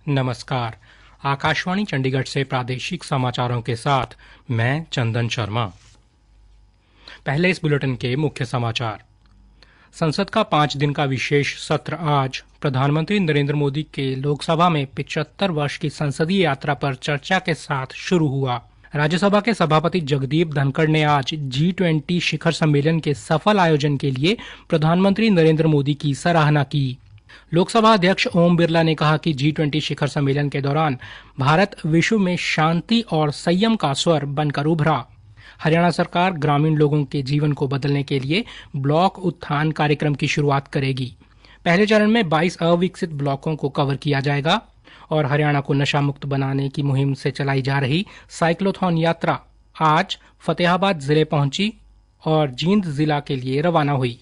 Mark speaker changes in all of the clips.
Speaker 1: नमस्कार। आकाशवाणी चंडीगढ़ से प्रादेशिक समाचारों के साथ मैं चंदन शर्मा। पहले इस बुलेटिन के मुख्य समाचार। संसद का 5 दिन का विशेष सत्र आज प्रधानमंत्री नरेंद्र मोदी के लोकसभा में 75 वर्ष की संसदीय यात्रा पर चर्चा के साथ शुरू हुआ। राज्यसभा के सभापति जगदीप धनखड़ ने आज G20 शिखर सम्मेलन के सफल आयोजन के लिए प्रधानमंत्री नरेंद्र मोदी की सराहना की। लोकसभा अध्यक्ष ओम बिरला ने कहा कि G20 शिखर सम्मेलन के दौरान भारत विश्व में शांति और संयम का स्वर बनकर उभरा। हरियाणा सरकार ग्रामीण लोगों के जीवन को बदलने के लिए ब्लॉक उत्थान कार्यक्रम की शुरुआत करेगी। पहले चरण में 22 अविकसित ब्लॉकों को कवर किया जाएगा और हरियाणा को नशा मुक्त बनाने की मुहिम से चलाई जा रही साइक्लोथॉन यात्रा आज फतेहाबाद जिले पहुंची और जींद जिला के लिए रवाना हुई।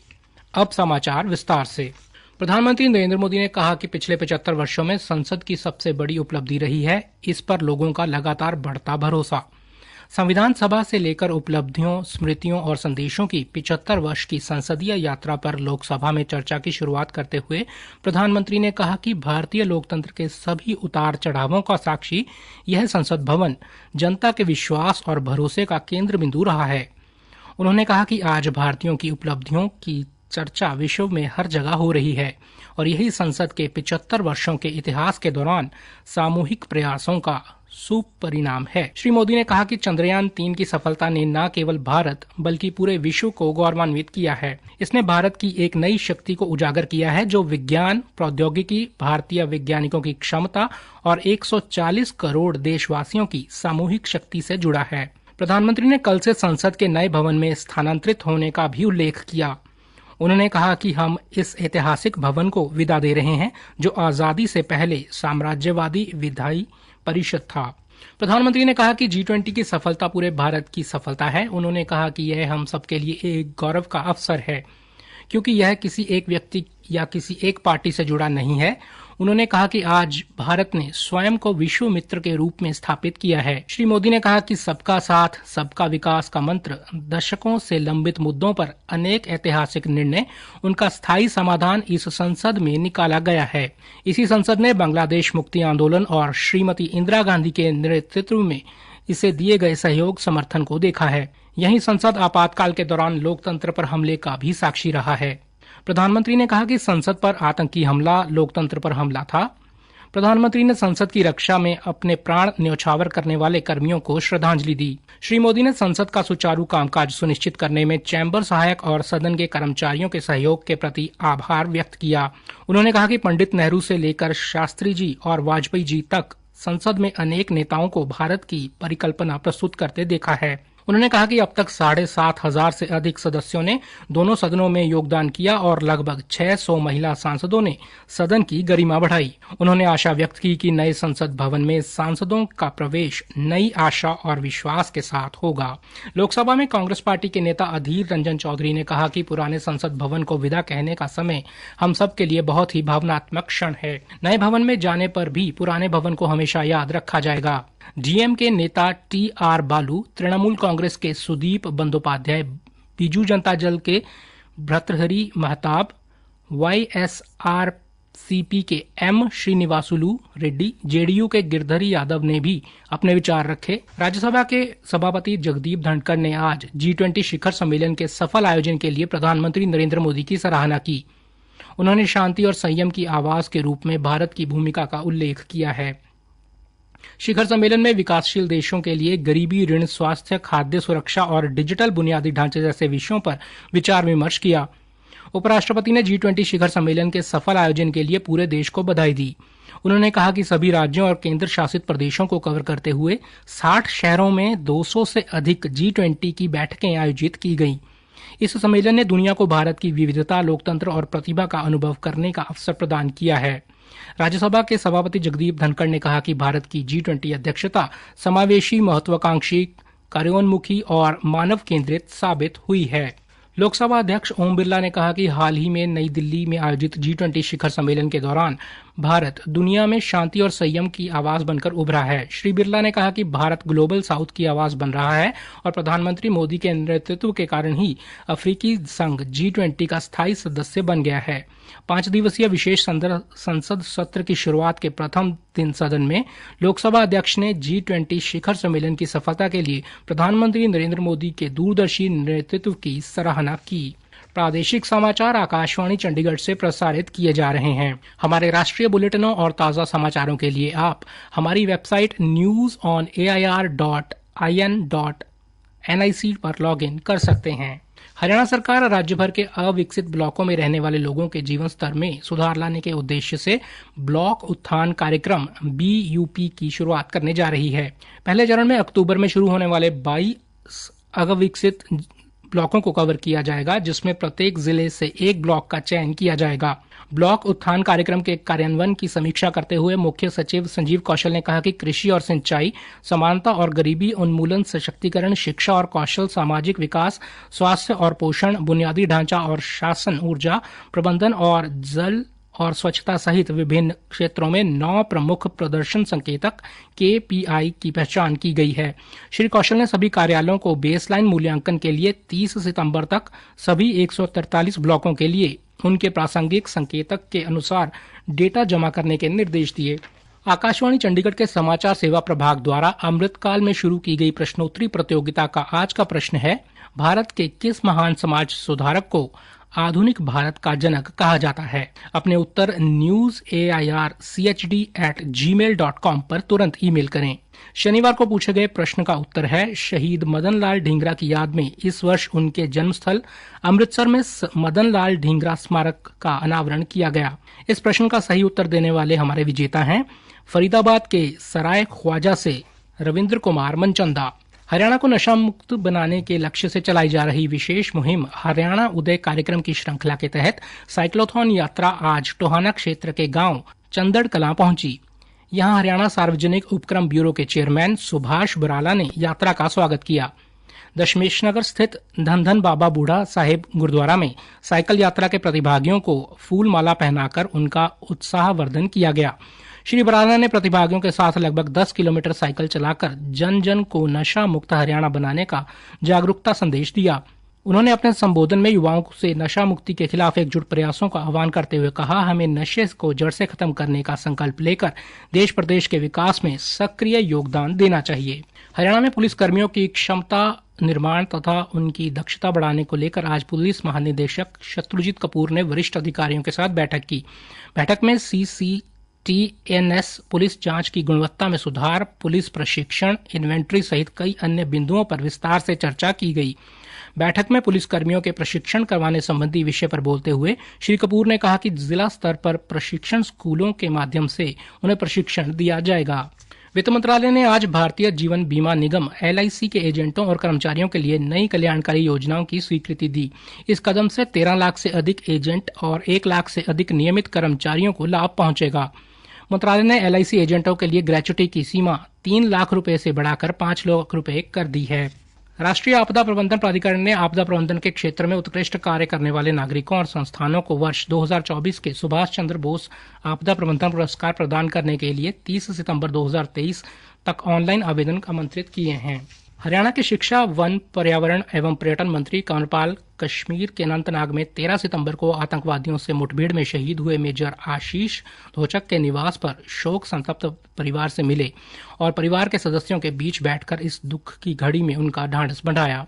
Speaker 1: अब समाचार विस्तार से। प्रधानमंत्री नरेंद्र मोदी ने कहा कि पिछले 75 वर्षों में संसद की सबसे बड़ी उपलब्धि रही है इस पर लोगों का लगातार बढ़ता भरोसा। संविधान सभा से लेकर उपलब्धियों, स्मृतियों और संदेशों की 75 वर्ष की संसदीय यात्रा पर लोकसभा में चर्चा की शुरुआत करते हुए प्रधानमंत्री ने कहा कि भारतीय लोकतंत्र के सभी उतार चढ़ावों का साक्षी यह संसद भवन जनता के विश्वास और भरोसे का केंद्र बिंदु रहा है। उन्होंने कहा कि आज भारतीयों की उपलब्धियों की चर्चा विश्व में हर जगह हो रही है और यही संसद के 75 वर्षों के इतिहास के दौरान सामूहिक प्रयासों का सुपरिणाम है। श्री मोदी ने कहा कि चंद्रयान 3 की सफलता ने न केवल भारत बल्कि पूरे विश्व को गौरवान्वित किया है। इसने भारत की एक नई शक्ति को उजागर किया है जो विज्ञान, प्रौद्योगिकी, भारतीय वैज्ञानिकों की क्षमता और 140 करोड़ देशवासियों की सामूहिक शक्ति से जुड़ा है। प्रधानमंत्री ने कल से संसद के नए भवन में स्थानांतरित होने का भी उल्लेख किया। उन्होंने कहा कि हम इस ऐतिहासिक भवन को विदा दे रहे हैं जो आजादी से पहले साम्राज्यवादी विधायी परिषद था। प्रधानमंत्री ने कहा कि G20 की सफलता पूरे भारत की सफलता है। उन्होंने कहा कि यह हम सबके लिए एक गौरव का अवसर है क्योंकि यह किसी एक व्यक्ति या किसी एक पार्टी से जुड़ा नहीं है। उन्होंने कहा कि आज भारत ने स्वयं को विश्व मित्र के रूप में स्थापित किया है। श्री मोदी ने कहा कि सबका साथ सबका विकास का मंत्र दशकों से लंबित मुद्दों पर अनेक ऐतिहासिक निर्णय उनका स्थायी समाधान इस संसद में निकाला गया है। इसी संसद ने बांग्लादेश मुक्ति आंदोलन और श्रीमती इंदिरा गांधी के नेतृत्व में इसे दिए गए सहयोग समर्थन को देखा है। यही संसद आपातकाल के दौरान लोकतंत्र पर हमले का भी साक्षी रहा है। प्रधानमंत्री ने कहा कि संसद पर आतंकी हमला लोकतंत्र पर हमला था। प्रधानमंत्री ने संसद की रक्षा में अपने प्राण न्यौछावर करने वाले कर्मियों को श्रद्धांजलि दी। श्री मोदी ने संसद का सुचारू कामकाज सुनिश्चित करने में चैम्बर सहायक और सदन के कर्मचारियों के सहयोग के प्रति आभार व्यक्त किया। उन्होंने कहा कि पंडित नेहरू से लेकर शास्त्री जी और वाजपेयी जी तक संसद में अनेक नेताओं को भारत की परिकल्पना प्रस्तुत करते देखा है। उन्होंने कहा कि अब तक 7,500 से अधिक सदस्यों ने दोनों सदनों में योगदान किया और लगभग 600 महिला सांसदों ने सदन की गरिमा बढ़ाई। उन्होंने आशा व्यक्त की कि नए संसद भवन में सांसदों का प्रवेश नई आशा और विश्वास के साथ होगा। लोकसभा में कांग्रेस पार्टी के नेता अधीर रंजन चौधरी ने कहा कि पुराने संसद भवन को विदा कहने का समय हम सब के लिए बहुत ही भावनात्मक क्षण है। नए भवन में जाने पर भी पुराने भवन को हमेशा याद रखा जाएगा। डीएमके नेता TR बालू, तृणमूल कांग्रेस के सुदीप बंदोपाध्याय, बीजू जनता दल के भर्तृहरि महताब, YSRCP के M श्रीनिवासुलु रेड्डी, जेडीयू के गिरधरी यादव ने भी अपने विचार रखे। राज्यसभा के सभापति जगदीप धनखड़ ने आज G20 शिखर सम्मेलन के सफल आयोजन के लिए प्रधानमंत्री नरेंद्र मोदी की सराहना की। उन्होंने शांति और संयम की आवाज के रूप में भारत की भूमिका का उल्लेख किया है। शिखर सम्मेलन में विकासशील देशों के लिए गरीबी ऋण, स्वास्थ्य, खाद्य सुरक्षा और डिजिटल बुनियादी ढांचे जैसे विषयों पर विचार विमर्श किया। उपराष्ट्रपति ने G20 शिखर सम्मेलन के सफल आयोजन के लिए पूरे देश को बधाई दी। उन्होंने कहा कि सभी राज्यों और केंद्र शासित प्रदेशों को कवर करते हुए 60 शहरों में 200 से अधिक G20 की बैठकें आयोजित की गईं। इस सम्मेलन ने दुनिया को भारत की विविधता, लोकतंत्र और प्रतिभा का अनुभव करने का अवसर प्रदान किया है। राज्यसभा के सभापति जगदीप धनखड़ ने कहा कि भारत की G20 अध्यक्षता समावेशी, महत्वाकांक्षी, कार्योन्मुखी और मानव केंद्रित साबित हुई है। लोकसभा अध्यक्ष ओम बिरला ने कहा कि हाल ही में नई दिल्ली में आयोजित G20 शिखर सम्मेलन के दौरान भारत दुनिया में शांति और संयम की आवाज बनकर उभरा है। श्री बिरला ने कहा कि भारत ग्लोबल साउथ की आवाज बन रहा है और प्रधानमंत्री मोदी के नेतृत्व के कारण ही अफ्रीकी संघ G20 का स्थायी सदस्य बन गया है। 5 दिवसीय विशेष संसद सत्र की शुरुआत के प्रथम दिन सदन में लोकसभा अध्यक्ष ने G20 शिखर सम्मेलन की सफलता के लिए प्रधानमंत्री नरेंद्र मोदी के दूरदर्शी नेतृत्व की सराहना की। प्रादेशिक समाचार आकाशवाणी चंडीगढ़ से प्रसारित किए जा रहे हैं। हमारे राष्ट्रीय बुलेटिनों और ताज़ा समाचारों के लिए आप हमारी वेबसाइट newsonair.in.nic पर लॉगिन कर सकते हैं। हरियाणा सरकार राज्य भर के अविकसित ब्लॉकों में रहने वाले लोगों के जीवन स्तर में सुधार लाने के उद्देश्य से ब्लॉक उत्थान कार्यक्रम BUP की शुरुआत करने जा रही है। पहले चरण में अक्टूबर में शुरू होने वाले 22 अविकसित ब्लॉकों को कवर किया जाएगा, जिसमें प्रत्येक जिले से एक ब्लॉक का चयन किया जाएगा। ब्लॉक उत्थान कार्यक्रम के कार्यान्वयन की समीक्षा करते हुए मुख्य सचिव संजीव कौशल ने कहा कि कृषि और सिंचाई, समानता और गरीबी उन्मूलन, सशक्तिकरण, शिक्षा और कौशल, सामाजिक विकास, स्वास्थ्य और पोषण, बुनियादी ढांचा और शासन, ऊर्जा प्रबंधन और जल और स्वच्छता सहित विभिन्न क्षेत्रों में 9 प्रमुख प्रदर्शन संकेतक KPI की पहचान की गई है। श्री कौशल ने सभी कार्यालयों को बेसलाइन मूल्यांकन के लिए 30 सितंबर तक सभी 143 ब्लॉकों के लिए उनके प्रासंगिक संकेतक के अनुसार डेटा जमा करने के निर्देश दिए। आकाशवाणी चंडीगढ़ के समाचार सेवा प्रभाग द्वारा अमृतकाल में शुरू की गई प्रश्नोत्तरी प्रतियोगिता का आज का प्रश्न है, भारत के किस महान समाज सुधारक को आधुनिक भारत का जनक कहा जाता है? अपने उत्तर newsairchd@gmail.com पर तुरंत ईमेल करें। शनिवार को पूछे गए प्रश्न का उत्तर है, शहीद मदन लाल ढींगरा की याद में इस वर्ष उनके जन्मस्थल अमृतसर में मदन लाल ढींगरा स्मारक का अनावरण किया गया। इस प्रश्न का सही उत्तर देने वाले हमारे विजेता हैं फरीदाबाद के सराय ख्वाजा से रविंद्र कुमार मनचंदा। हरियाणा को नशा मुक्त बनाने के लक्ष्य से चलाई जा रही विशेष मुहिम हरियाणा उदय कार्यक्रम की श्रृंखला के तहत साइक्लोथॉन यात्रा आज टोहाना क्षेत्र के गांव चंदड़ कलां पहुंची। यहां हरियाणा सार्वजनिक उपक्रम ब्यूरो के चेयरमैन सुभाष बराला ने यात्रा का स्वागत किया। दशमेश नगर स्थित धन बाबा बूढ़ा साहिब गुरुद्वारा में साइकिल यात्रा के प्रतिभागियों को फूल माला पहनाकर उनका उत्साहवर्धन किया गया। श्री बराला ने प्रतिभागियों के साथ लगभग 10 किलोमीटर साइकिल चलाकर जन जन को नशा मुक्त हरियाणा बनाने का जागरूकता संदेश दिया। उन्होंने अपने संबोधन में युवाओं से नशा मुक्ति के खिलाफ एकजुट प्रयासों का आह्वान करते हुए कहा, हमें नशे को जड़ से खत्म करने का संकल्प लेकर देश प्रदेश के विकास में सक्रिय योगदान देना चाहिए। हरियाणा में पुलिस कर्मियों की क्षमता निर्माण तथा उनकी दक्षता बढ़ाने को लेकर आज पुलिस महानिदेशक शत्रुजीत कपूर ने वरिष्ठ अधिकारियों के साथ बैठक की। बैठक में CCTNS पुलिस जांच की गुणवत्ता में सुधार, पुलिस प्रशिक्षण, इन्वेंट्री सहित कई अन्य बिंदुओं पर विस्तार से चर्चा की गई। बैठक में पुलिस कर्मियों के प्रशिक्षण करवाने संबंधी विषय पर बोलते हुए श्री कपूर ने कहा कि जिला स्तर पर प्रशिक्षण स्कूलों के माध्यम से उन्हें प्रशिक्षण दिया जाएगा। वित्त मंत्रालय ने आज भारतीय जीवन बीमा निगम LIC के एजेंटों और कर्मचारियों के लिए नई कल्याणकारी योजनाओं की स्वीकृति दी। इस कदम से 13 लाख से अधिक एजेंट और 1 लाख से अधिक नियमित कर्मचारियों को लाभ पहुंचेगा। मंत्रालय ने LIC एजेंटों के लिए ग्रेच्युटी की सीमा 3 लाख रुपए से बढ़ाकर 5 लाख रुपए कर दी है। राष्ट्रीय आपदा प्रबंधन प्राधिकरण ने आपदा प्रबंधन के क्षेत्र में उत्कृष्ट कार्य करने वाले नागरिकों और संस्थानों को वर्ष 2024 के सुभाष चंद्र बोस आपदा प्रबंधन पुरस्कार प्रदान करने के लिए 30 सितंबर 2023 तक ऑनलाइन आवेदन आमंत्रित किए हैं। हरियाणा के शिक्षा, वन, पर्यावरण एवं पर्यटन मंत्री कंवरपाल कश्मीर के अनंतनाग में 13 सितंबर को आतंकवादियों से मुठभेड़ में शहीद हुए मेजर आशीष धोचक के निवास पर शोक संतप्त परिवार से मिले और परिवार के सदस्यों के बीच बैठकर इस दुख की घड़ी में उनका ढांढस बढ़ाया।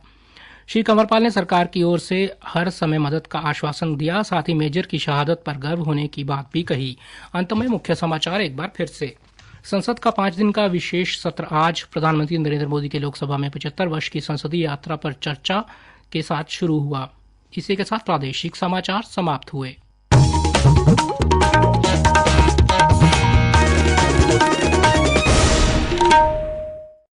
Speaker 1: श्री कंवरपाल ने सरकार की ओर से हर समय मदद का आश्वासन दिया, साथ ही मेजर की शहादत पर गर्व होने की बात भी कही। अंत में मुख्य समाचार एक बार फिर से। संसद का 5 दिन का विशेष सत्र आज प्रधानमंत्री नरेंद्र मोदी के लोकसभा में 75 वर्ष की संसदीय यात्रा पर चर्चा के साथ शुरू हुआ। इसी के साथ प्रादेशिक समाचार समाप्त हुए।